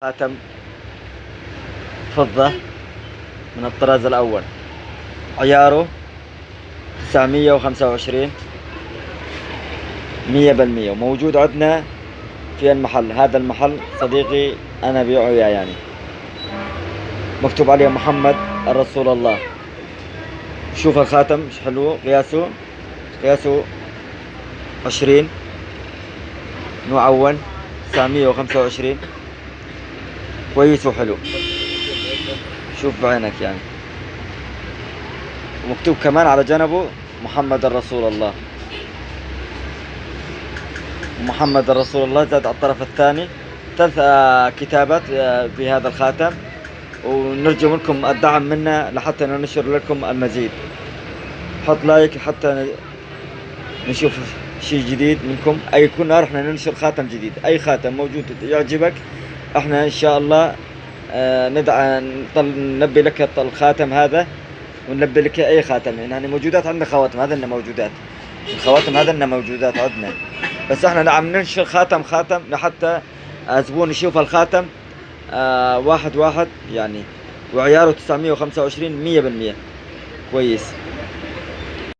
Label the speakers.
Speaker 1: خاتم فضة من الطراز الأول، عياره 925 100%، وموجود عندنا في المحل. هذا المحل صديقي أنا بيعه يعني، مكتوب عليه محمد الرسول الله. شوف الخاتم مش حلو، قياسه 20 معون 925، كويس وحلو. شوف بعينك يعني، ومكتوب كمان على جنبه محمد رسول الله. محمد رسول الله زاد على الطرف الثاني 3 كتابات في هذا الخاتم. ونرجو منكم الدعم منا لحتى ننشر لكم المزيد. حط لايك حتى نشوف شيء جديد منكم. أي كنا رحنا ننشر خاتم جديد، أي خاتم موجود يعجبك احنا ان شاء الله ندعى نلبي لك الخاتم هذا، ونلبي لك اي خاتم. يعني موجودات عندنا خواتم، هذا موجودات الخواتم، هذا موجودات عندنا، بس احنا نعم ننشر خاتم لحتى زبون يشوف الخاتم واحد يعني، وعياره 925 100%، كويس.